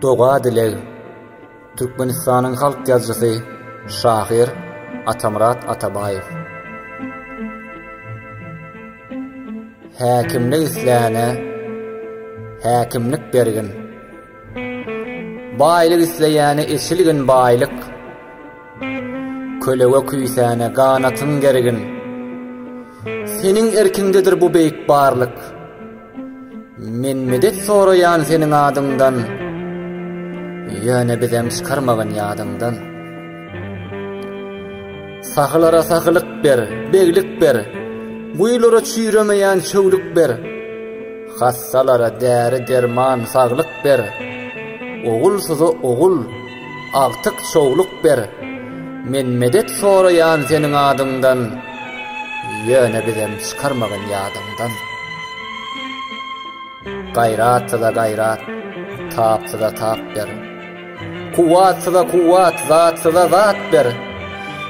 Doğa dile Türkmenistan'ın halk yazıcısı Şahir Atamurat Atabayev. Häkimlik isläne häkimlik bergin. Baylyk isleýäne eşilgin baylyk. Kölege küýsäne ganatyn gergin. Senin erkindedir bu beýik barlyk. Men medet soraýan senin adyňdan. Ýöne bizem çykarmagyn ýadyňdan. Sahylara sahylyk ber, beglik ber. Guýlara çüýremeýän çöwlük ber. Hassalara däri derman saglyk ber. Ogulsyza ogul, agtyk çowluk ber. Men medet soraýan senin adyňdan. Ýöne bizem çykarmagyn ýadyňdan. Gaýratda gaýrat, tapda tap ber. Kuwatda kuwat, zatda zat ber.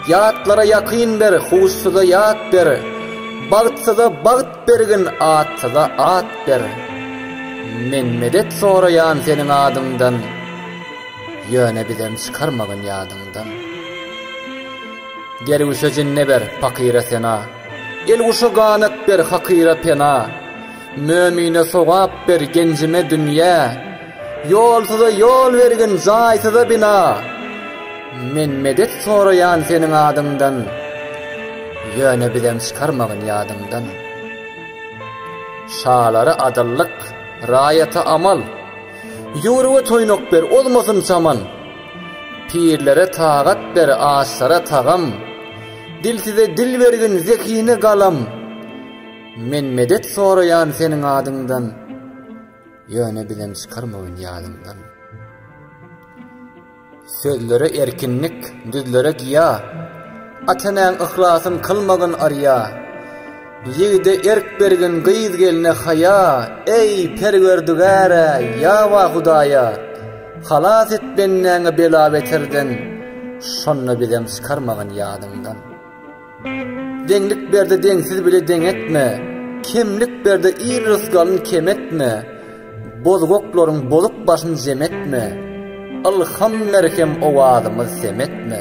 Ýatlara ýakyn ber, huşda ýat ber. Bagtda bagt bergin, atda at ber. Men medet soraýan senin adyňdan. Ýöne bizem çykarmagyn ýadyňdan. Gergüşe jinne ber, pakyra sena. Elguşe ganak ber, hakyra pena. Mömine sogap ber, gencime dünýä. Ýolsuda ýol bergin, zaýsyda bina. Men medet soraýan senin adyňdan. Ýöne bizem çykarmagyn ýadyňdan. Şalary adallyk, raýata amal. Ýurwe toýnak ber, olmasyn çaman. Pirlere tagat ber, aşlara tagam. Dilsize dil bergin, zekine galam. Men medet soraýan senin adyňdan. Ýöne bizem çykarmagyn ýadyňdan. Sözlere erkinlik, düzlere giýa. Atanan ihlasyn kılmagyn arya. Ýigide erk bergin gyýyz gelne haya. Ey perwerdigara, ýa-wa Hudaýa. Halas et bennäňe bela beterden. Şonna bizem çykarmagyn ýadyňdan. Deňlik berde deňsiz bile deň etme. Kemlik berde ir rızgalyn kem etme. Bozgoklaryň bozup başyny jem etme. Alham merhem owazymyz semetme.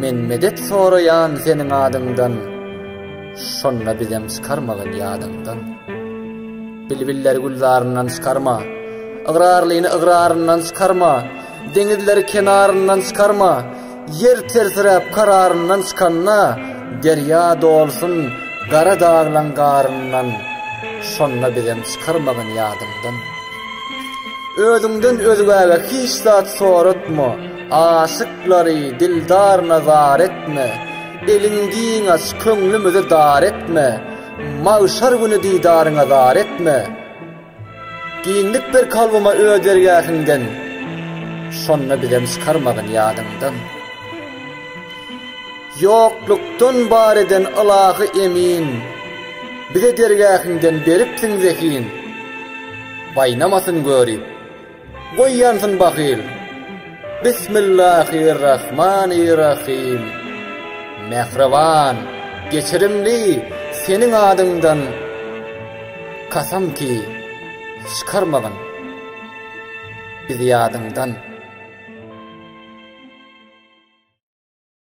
Men medet soraýan senin adyňdan. Şonna bizem çykarmagyn ýadyňdan. Bilbilleri gullaryndan çykarma. Igrarlyny igraryndan çykarma. Deňizleri kenaryndan çykarma. Yer tersirep kararyndan çykanna. Derya dolsun gara dağlan garyndan. Şonna bizem çykarmagyn ýadyňdan. Özüňden özgäge hiç zat soratma. Aşyklary dildar nazar etme. Eliňiň aç köňlümüzi dar etme. Mağşar güni didaryňa dar etme. Giňlik bir kalbyma ödergähinden. Şonna bizem çykarmagyn ýadyňdan. Yoklukdan bar eden Allahy emin. Bize dergähinden beripsiň zekin. Baynamasyn görüp. Goýýansyn bakyl. Bismillahirrahmanirrahim. Mehriban, geçirimli senin adyňdan. Kasam ki çykarmagyn biz ýadyňdan.